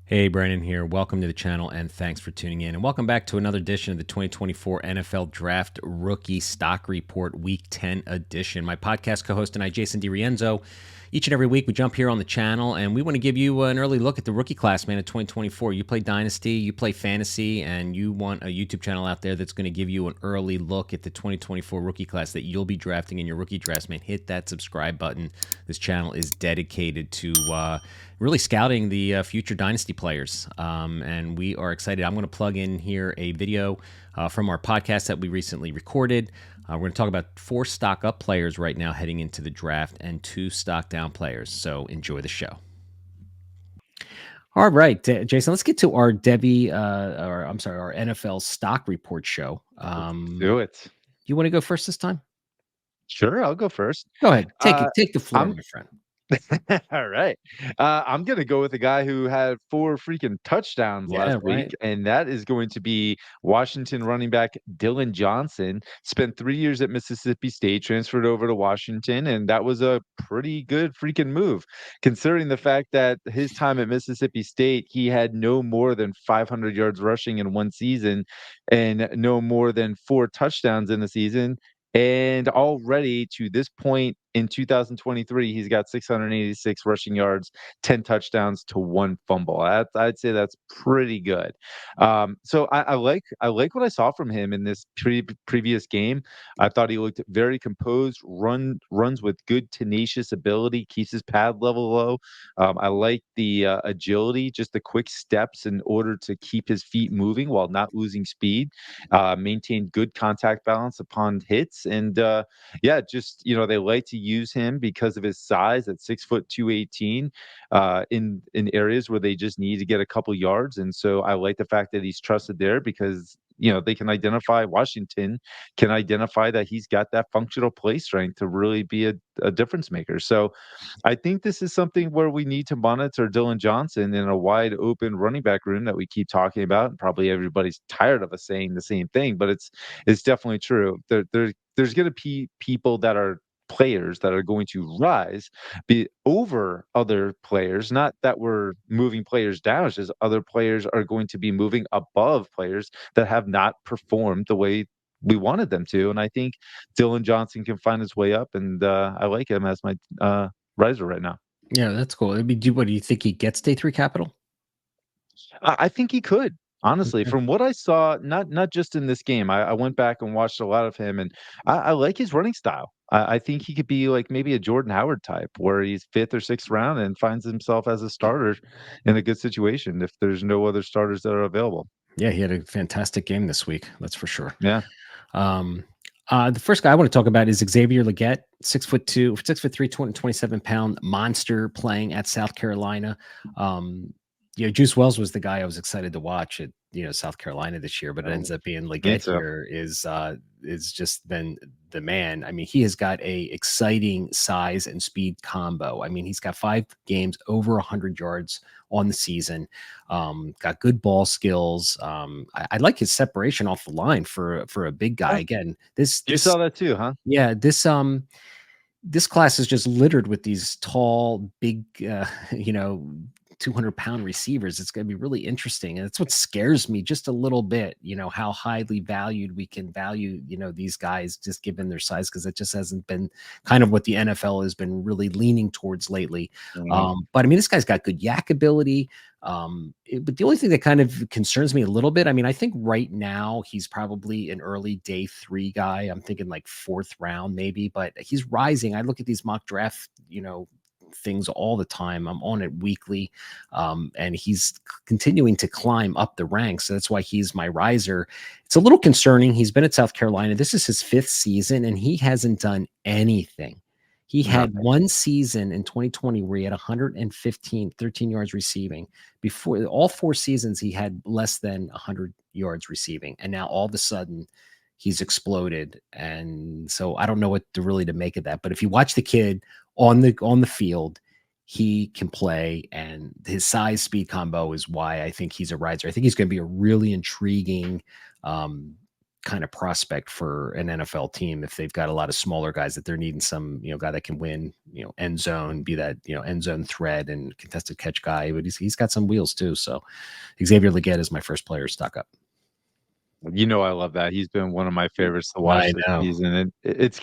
Hey, Brandon here. Welcome to the channel and thanks for tuning in. And welcome back to another edition of the 2024 NFL Draft Rookie Stock Report Week 10 edition. My podcast co host and I, Jason DiRienzo. Each and every week, we jump here on the channel and we want to give you an early look at the rookie class, man, of 2024. You play Dynasty, you play Fantasy, and you want a YouTube channel out there that's going to give you an early look at the 2024 rookie class that you'll be drafting in your rookie drafts, man. Hit that subscribe button. This channel is dedicated to really scouting the future Dynasty players, and we are excited. I'm going to plug in here a video from our podcast that we recently recorded. We're going to talk about 4 stock up players right now heading into the draft and 2 stock down players. So enjoy the show. All right, Jason, let's get to our Devy, our NFL stock report show. Let's do it. You want to go first this time? Sure, I'll go first. Go ahead. Take the floor, my friend. All right. I'm going to go with a guy who had 4 freaking touchdowns last week, and that is going to be Washington running back Dylan Johnson. Spent 3 years at Mississippi State, transferred over to Washington, and that was a pretty good freaking move, considering the fact that his time at Mississippi State, he had no more than 500 yards rushing in one season and no more than 4 touchdowns in the season. And already to this point in 2023, he's got 686 rushing yards, 10 touchdowns to 1 fumble. I'd say that's pretty good. So I like what I saw from him in this previous game. I thought he looked very composed, runs with good tenacious ability, keeps his pad level low. I like the agility, just the quick steps in order to keep his feet moving while not losing speed. Maintain good contact balance upon hits, and just they like to use him because of his size at 6'2", 218, in areas where they just need to get a couple yards. And so I like the fact that he's trusted there because they can identify, Washington can identify that he's got that functional play strength to really be a difference maker. So I think this is something where we need to monitor Dylan Johnson in a wide open running back room that we keep talking about. And probably everybody's tired of us saying the same thing, but it's definitely true. There's going to be people that are players that are going to rise be over other players, not that we're moving players down, it's just other players are going to be moving above players that have not performed the way we wanted them to. And I think Dylan Johnson can find his way up, and I like him as my riser right now. Yeah, that's cool. I mean, what do you think he gets day 3 capital? I think he could. Honestly, Okay. from what I saw, not just in this game, I went back and watched a lot of him, and I like his running style. I think he could be like maybe a Jordan Howard type, where he's 5th or 6th round and finds himself as a starter in a good situation if there's no other starters that are available. Yeah, he had a fantastic game this week. That's for sure. Yeah. The first guy I want to talk about is Xavier Legette, 6'2", 6'3", 227-pound monster playing at South Carolina. Juice Wells was the guy I was excited to watch at South Carolina this year, but it ends up being Legette here is just been the man. I mean, he has got a exciting size and speed combo. I mean, he's got 5 games over 100 yards on the season. Got good ball skills. I like his separation off the line for a big guy. Again, you saw that too, huh? Yeah, this class is just littered with these tall, big, 200-pound receivers. It's going to be really interesting. And that's what scares me just a little bit, how highly valued we can value, these guys just given their size, because it just hasn't been kind of what the NFL has been really leaning towards lately. But I mean, this guy's got good yak ability. But the only thing that kind of concerns me a little bit, I mean, I think right now he's probably an early day 3 guy. I'm thinking like 4th round maybe, but he's rising. I look at these mock draft, things all the time. I'm on it weekly, and he's continuing to climb up the ranks. So that's why he's my riser. It's a little concerning. He's been at South Carolina. This is his 5th season, and he hasn't done anything. He had one season in 2020 where he had 13 yards receiving. Before all 4 seasons, he had less than 100 yards receiving. And now all of a sudden he's exploded. And so I don't know what to make of that. But if you watch the kid on the field, he can play, and his size speed combo is why I think he's a riser. I think he's going to be a really intriguing kind of prospect for an NFL team if they've got a lot of smaller guys that they're needing some, guy that can win, end zone, be that, end zone threat and contested catch guy. But he's got some wheels too. So Xavier Legette is my first player to stock up. I love that. He's been one of my favorites to watch I this know. season. And it is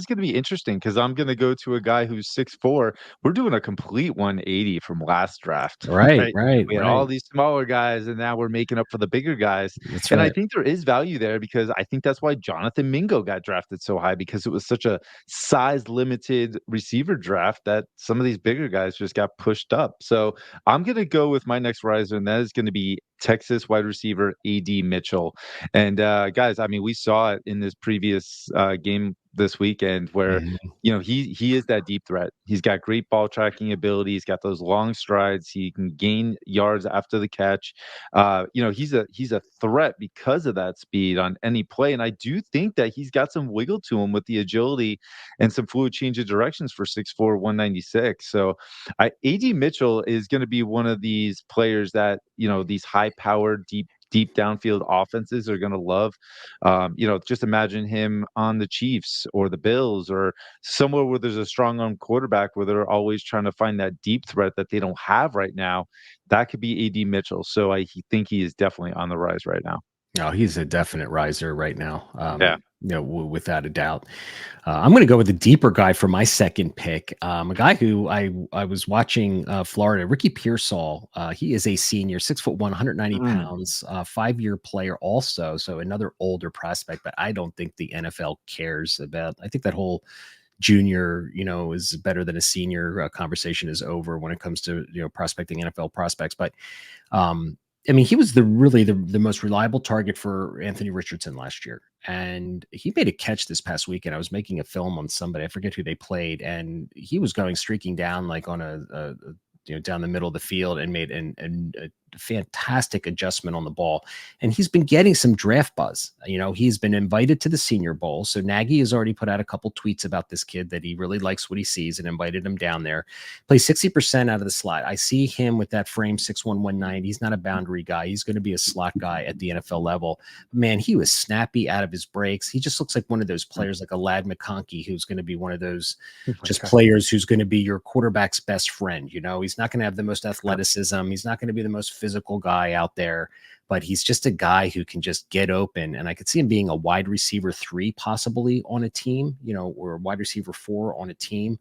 gonna be interesting because I'm gonna go to a guy who's 6'4". We're doing a complete 180 from last draft, Right, right? right, We had right. all these smaller guys, and now we're making up for the bigger guys. That's And I right. think there is value there because I think that's why Jonathan Mingo got drafted so high because it was such a size limited receiver draft that some of these bigger guys just got pushed up. So I'm gonna go with my next riser, and that is gonna be Texas wide receiver AD Mitchell. And guys, I mean, we saw it in this previous game this weekend where Mhm. he is that deep threat. He's got great ball tracking ability. He's got those long strides. He can gain yards after the catch. He's a threat because of that speed on any play. And I do think that he's got some wiggle to him with the agility and some fluid change of directions for 6'4", 196. So AD Mitchell is going to be one of these players that these high powered deep downfield offenses are going to love. Just imagine him on the Chiefs or the Bills or somewhere where there's a strong arm quarterback where they're always trying to find that deep threat that they don't have right now. That could be AD Mitchell. So I think he is definitely on the rise right now. No, he's a definite riser right now. Yeah. Without a doubt. I'm going to go with the deeper guy for my second pick. A guy who I was watching Florida, Ricky Pearsall. He is a senior, 6'1", 190 Mm. pounds, 5-year player also. So another older prospect, but I don't think the NFL cares about. I think that whole junior, is better than a senior conversation is over when it comes to prospecting NFL prospects. But I mean, he was the most reliable target for Anthony Richardson last year. And he made a catch this past weekend. I was making a film on somebody, I forget who they played, and he was going streaking down like on a down the middle of the field and made a fantastic adjustment on the ball. And he's been getting some draft buzz. He's been invited to the Senior Bowl. So Nagy has already put out a couple tweets about this kid that he really likes what he sees and invited him down there. Plays 60% out of the slot. I see him with that frame 6'1", 190. He's not a boundary guy. He's going to be a slot guy at the NFL level. Man, he was snappy out of his breaks. He just looks like one of those players like a Lad McConkey, who's going to be one of those just players who's going to be your quarterback's best friend. He's not going to have the most athleticism. He's not going to be the most physical guy out there, but he's just a guy who can just get open. And I could see him being a wide receiver 3 possibly on a team, or a wide receiver 4 on a team.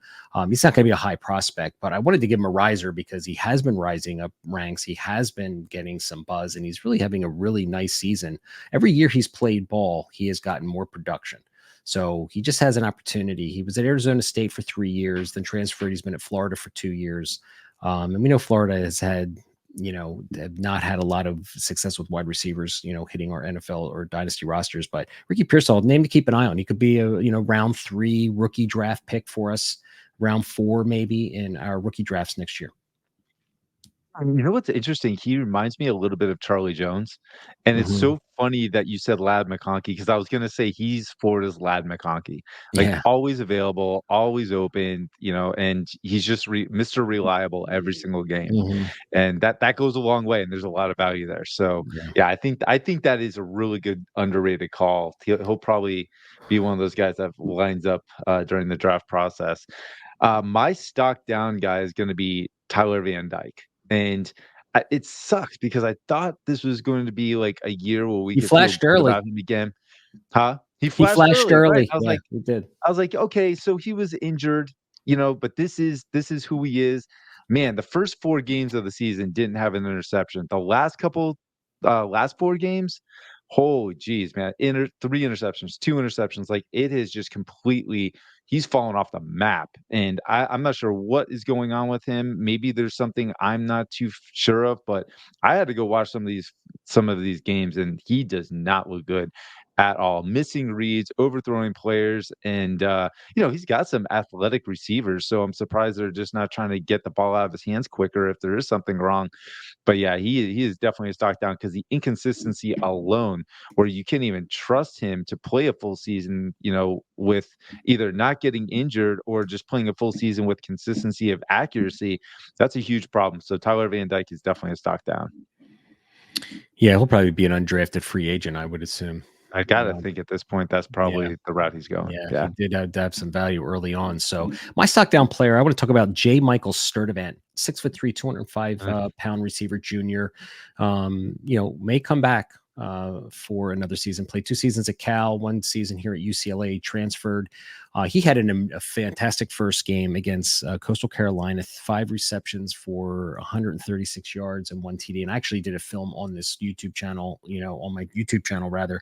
He's not going to be a high prospect, but I wanted to give him a riser because he has been rising up ranks. He has been getting some buzz, and he's really having a really nice season. Every year he's played ball, he has gotten more production. So he just has an opportunity. He was at Arizona State for 3 years, then transferred. He's been at Florida for 2 years. And we know Florida has had, have not had a lot of success with wide receivers, hitting our NFL or dynasty rosters. But Ricky Pearsall, name to keep an eye on. He could be a, round 3 rookie draft pick for us, round 4 maybe in our rookie drafts next year. You know what's interesting? He reminds me a little bit of Charlie Jones, and it's Mm-hmm. so funny that you said Lad McConkey because I was gonna say he's Florida's Lad McConkey, like Yeah. always available, always open, and he's just Mr. Reliable every single game, Mm-hmm. and that goes a long way, and there's a lot of value there. So Yeah. yeah, I think that is a really good underrated call. He'll probably be one of those guys that lines up during the draft process. My stock down guy is going to be Tyler Van Dyke. And it sucks because I thought this was going to be like a year where we He could feel flashed good early. about him again. Huh? He He flashed flashed early, right? early. Yeah, he did. I was like, okay, so he was injured, but this is who he is. Man, the first 4 games of the season didn't have an interception. The last 4 games, holy geez, man, 3 interceptions, 2 interceptions. Like it has just completely. He's fallen off the map, and I'm not sure what is going on with him. Maybe there's something I'm not too sure of, but I had to go watch some of these games, and he does not look good at all. Missing reads, overthrowing players, and he's got some athletic receivers. So I'm surprised they're just not trying to get the ball out of his hands quicker if there is something wrong. But yeah, he is definitely a stock down because the inconsistency alone, where you can't even trust him to play a full season, with either not getting injured or just playing a full season with consistency of accuracy, that's a huge problem. So Tyler Van Dyke is definitely a stock down. Yeah, he'll probably be an undrafted free agent, I would assume. I gotta think at this point that's Yeah. probably the route he's going. Yeah, he Yeah. did have some value early on. So my stock down player, I want to talk about Michael Sturdivant, 6'3", 205 pound receiver junior. May come back for another season. Played 2 seasons at Cal, 1 season here at UCLA. Transferred. He had a fantastic first game against Coastal Carolina. 5 receptions for 136 yards and 1 TD. And I actually did a film on this YouTube channel. On my YouTube channel rather.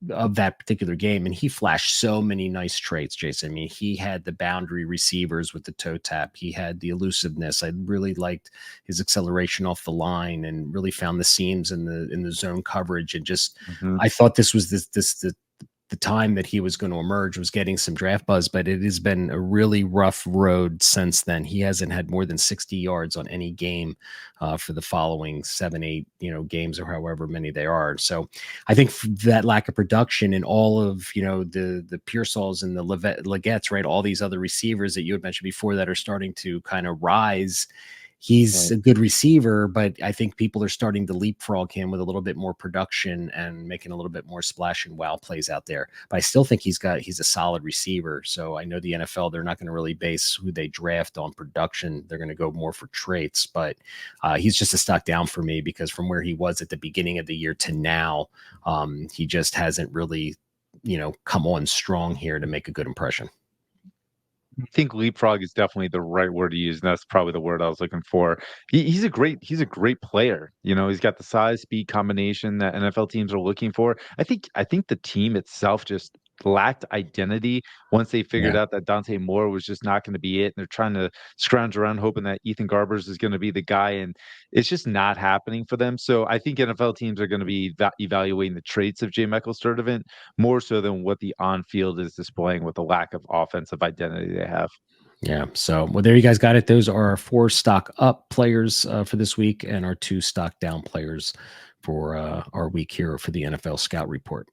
Of that particular game, and he flashed so many nice traits, Jason. I mean, he had the boundary receivers with the toe tap. He had the elusiveness. I really liked his acceleration off the line, and really found the seams in the zone coverage. And just, I thought this was the time that he was going to emerge, was getting some draft buzz, but it has been a really rough road since then. He hasn't had more than 60 yards on any game for the following 7, 8, games, or however many they are. So I think that lack of production in all of, the Pearsalls and the Legettes, right? All these other receivers that you had mentioned before that are starting to kind of rise. He's a good receiver, but I think people are starting to leapfrog him with a little bit more production and making a little bit more splash and wow plays out there. But I still think he's a solid receiver. So I know the NFL, they're not going to really base who they draft on production. They're going to go more for traits, but he's just a stock down for me, because from where he was at the beginning of the year to now, he just hasn't really, come on strong here to make a good impression. I think leapfrog is definitely the right word to use, and that's probably the word I was looking for. He's a great player. He's got the size speed combination that NFL teams are looking for. I think the team itself just lacked identity once they figured out that Dante Moore was just not going to be it, and they're trying to scrounge around hoping that Ethan Garbers is going to be the guy, and it's just not happening for them. So I think NFL teams are going to be evaluating the traits of Michael Sturdivant more so than what the on-field is displaying with the lack of offensive identity they have. Yeah. So, well, there you guys got it. Those are our 4 stock up players for this week, and our 2 stock down players for our week here for the NFL Scout Report.